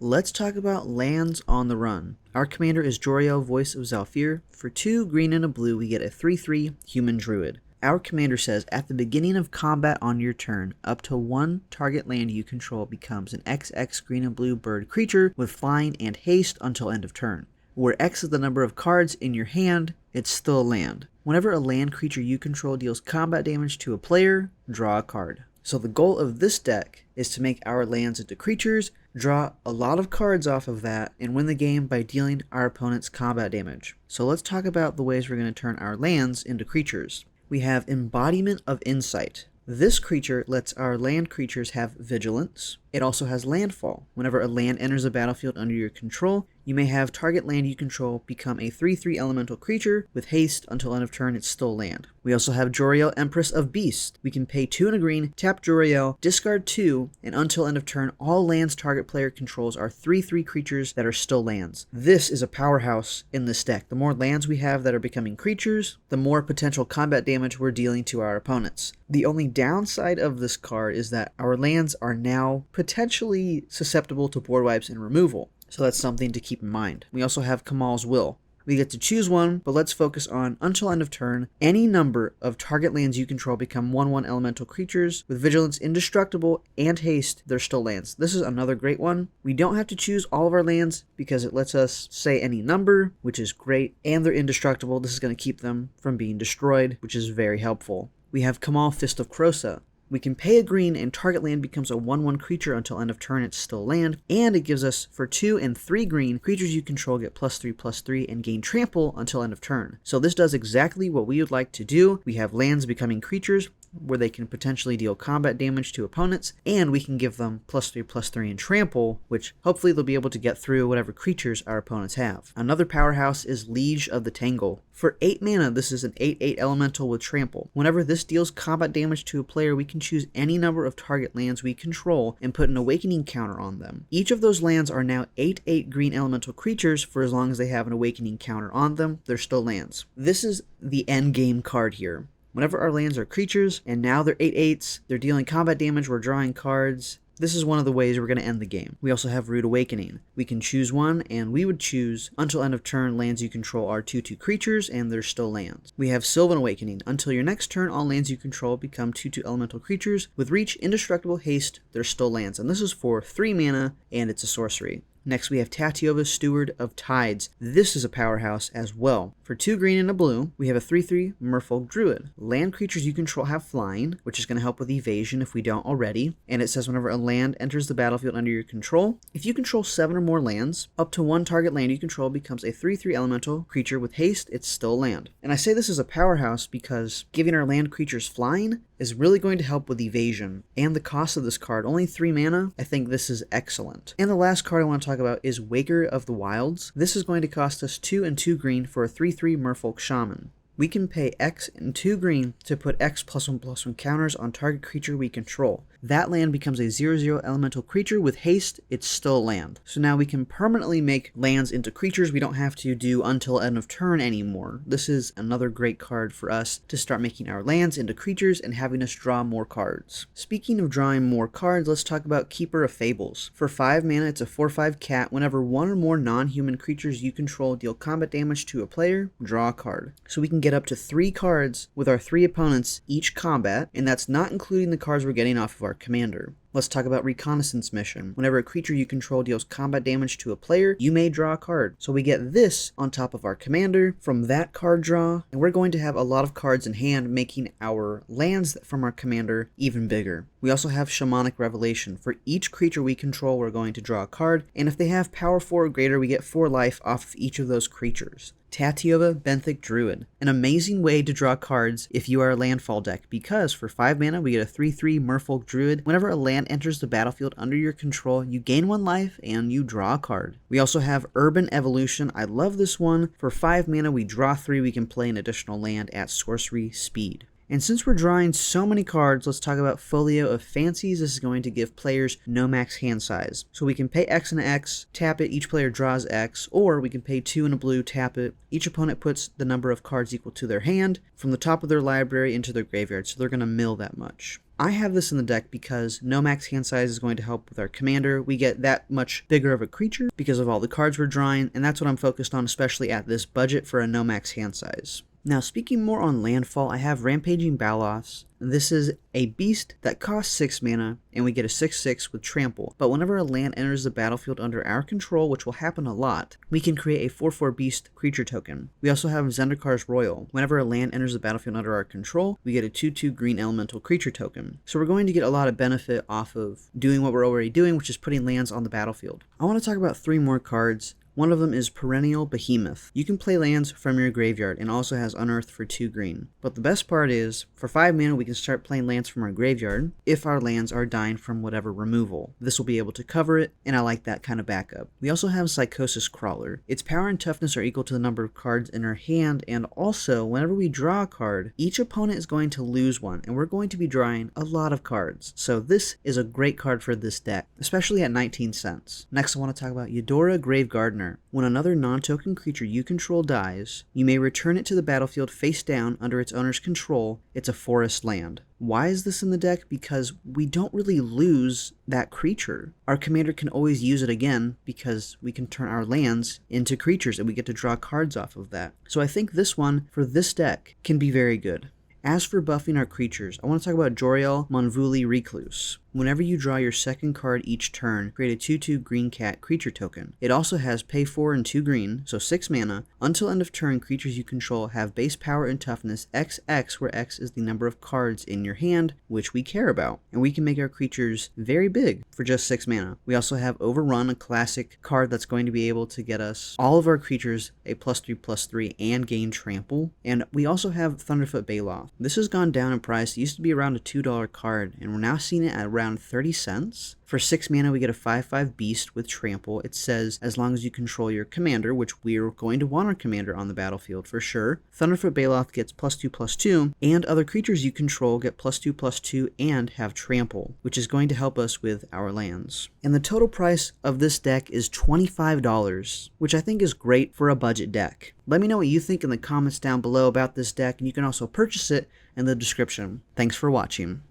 Let's talk about lands on the run. Our commander is Jolrael, Voice of Zhalfir. For 2 green and a blue, we get a 3/3 human druid. Our commander says, at the beginning of combat on your turn, up to 1 target land you control becomes an XX green and blue bird creature with flying and haste until end of turn. Where X is the number of cards in your hand, it's still a land. Whenever a land creature you control deals combat damage to a player, draw a card. So the goal of this deck is to make our lands into creatures, draw a lot of cards off of that, and win the game by dealing our opponents combat damage. So let's talk about the ways we're going to turn our lands into creatures. We have Embodiment of Insight. This creature lets our land creatures have vigilance. It also has Landfall. Whenever a land enters the battlefield under your control, you may have target land you control become a 3/3 elemental creature with haste until end of turn. It's still land. We also have Jolrael, Empress of Beasts. We can pay 2 and a green, tap Jolrael, discard 2, and until end of turn, all lands target player controls are 3/3 creatures that are still lands. This is a powerhouse in this deck. The more lands we have that are becoming creatures, the more potential combat damage we're dealing to our opponents. The only downside of this card is that our lands are now potentially susceptible to board wipes and removal. So that's something to keep in mind. We also have Kamal's Will. We get to choose one, but let's focus on until end of turn. Any number of target lands you control become 1/1 elemental creatures with vigilance, indestructible, and haste. They're still lands. This is another great one. We don't have to choose all of our lands because it lets us say any number, which is great, and they're indestructible. This is going to keep them from being destroyed, which is very helpful. We have Kamal, Fist of Krosa. We can pay a green and target land becomes a 1/1 creature until end of turn. It's still land, and it gives us, for 2 and 3 green, creatures you control get +3/+3 and gain trample until end of turn. So this does exactly what we would like to do. We have lands becoming creatures where they can potentially deal combat damage to opponents, and we can give them +3/+3 and trample, which hopefully they'll be able to get through whatever creatures our opponents have. Another powerhouse is Liege of the Tangle. For 8 mana, this is an 8/8 elemental with trample. Whenever this deals combat damage to a player, we can choose any number of target lands we control and put an awakening counter on them. Each of those lands are now 8/8 green elemental creatures for as long as they have an awakening counter on them. They're still lands. This is the end game card here. Whenever our lands are creatures, and now they're 8/8s, they're dealing combat damage, we're drawing cards. This is one of the ways we're going to end the game. We also have Rude Awakening. We can choose one, and we would choose, until end of turn, lands you control are 2/2 creatures, and they're still lands. We have Sylvan Awakening. Until your next turn, all lands you control become 2/2 elemental creatures. With reach, indestructible, haste, they're still lands. And this is for 3 mana, and it's a sorcery. Next, we have Tatyova, Steward of Tides. This is a powerhouse as well. For 2 green and a blue, we have a 3/3 Merfolk Druid. Land creatures you control have flying, which is going to help with evasion if we don't already. And it says whenever a land enters the battlefield under your control, if you control 7 or more lands, up to 1 target land you control becomes a 3/3 elemental creature with haste. It's still land. And I say this is a powerhouse because giving our land creatures flying is really going to help with evasion. And the cost of this card, only 3 mana, I think this is excellent. And the last card I want to talk about is Waker of the Wilds. This is going to cost us 2 and 2 green for a 3/3 Merfolk Shaman. We can pay X and 2 green to put X +1/+1 counters on target creature we control. That land becomes a 0/0 elemental creature with haste. It's still land. So now we can permanently make lands into creatures. We don't have to do until end of turn anymore. This is another great card for us to start making our lands into creatures and having us draw more cards. Speaking of drawing more cards, let's talk about Keeper of Fables. For 5 mana, it's a 4/5 cat. Whenever 1 or more non-human creatures you control deal combat damage to a player, draw a card. So we can get up to 3 cards with our 3 opponents each combat, and that's not including the cards we're getting off of our commander. Let's talk about Reconnaissance Mission. Whenever a creature you control deals combat damage to a player, you may draw a card. So we get this on top of our commander from that card draw, and we're going to have a lot of cards in hand, making our lands from our commander even bigger. We also have Shamanic Revelation. For each creature we control, we're going to draw a card, and if they have power 4 or greater, we get 4 life off of each of those creatures. Tatyova, Benthic Druid. An amazing way to draw cards if you are a Landfall deck, because for 5 mana, we get a 3/3 Merfolk Druid. Whenever a land enters the battlefield under your control, you gain 1 life and you draw a card. We also have Urban Evolution. I love this one. For 5 mana, we draw 3. We can play an additional land at sorcery speed. And since we're drawing so many cards, let's talk about Folio of Fancies. This is going to give players no max hand size. So we can pay X and X, tap it, each player draws X, or we can pay 2 and a blue, tap it. Each opponent puts the number of cards equal to their hand from the top of their library into their graveyard, so they're going to mill that much. I have this in the deck because no max hand size is going to help with our commander. We get that much bigger of a creature because of all the cards we're drawing, and that's what I'm focused on, especially at this budget for a no max hand size. Now, speaking more on Landfall, I have Rampaging Baloths. This is a beast that costs 6 mana, and we get a 6/6 with Trample. But whenever a land enters the battlefield under our control, which will happen a lot, we can create a 4/4 beast creature token. We also have Zendikar's Royal. Whenever a land enters the battlefield under our control, we get a 2/2 green elemental creature token. So we're going to get a lot of benefit off of doing what we're already doing, which is putting lands on the battlefield. I want to talk about 3 more cards. One of them is Perennial Behemoth. You can play lands from your graveyard and also has Unearth for 2 green. But the best part is, for 5 mana we can start playing lands from our graveyard if our lands are dying from whatever removal. This will be able to cover it, and I like that kind of backup. We also have Psychosis Crawler. Its power and toughness are equal to the number of cards in our hand, and also, whenever we draw a card, each opponent is going to lose one, and we're going to be drawing a lot of cards. So this is a great card for this deck, especially at 19 cents. Next I want to talk about Eudora Grave Gardener. When another non-token creature you control dies, you may return it to the battlefield face down under its owner's control. It's a forest land. Why is this in the deck? Because we don't really lose that creature. Our commander can always use it again because we can turn our lands into creatures and we get to draw cards off of that. So I think this one, for this deck, can be very good. As for buffing our creatures, I want to talk about Jolrael Monvuli Recluse. Whenever you draw your second card each turn, create a 2/2 green cat creature token. It also has pay 4 and 2 green, so 6 mana. Until end of turn, creatures you control have base power and toughness XX, where X is the number of cards in your hand, which we care about. And we can make our creatures very big for just 6 mana. We also have Overrun, a classic card that's going to be able to get us all of our creatures a +3/+3 and gain trample. And we also have Thunderfoot Baloth. This has gone down in price. It used to be around a $2 card, and we're now seeing it at around 30 cents. For 6 mana, we get a 5/5 beast with trample. It says, as long as you control your commander, which we're going to want our commander on the battlefield for sure. Thunderfoot Baloth gets +2/+2, and other creatures you control get +2/+2 and have trample, which is going to help us with our lands. And the total price of this deck is $25, which I think is great for a budget deck. Let me know what you think in the comments down below about this deck, and you can also purchase it in the description. Thanks for watching.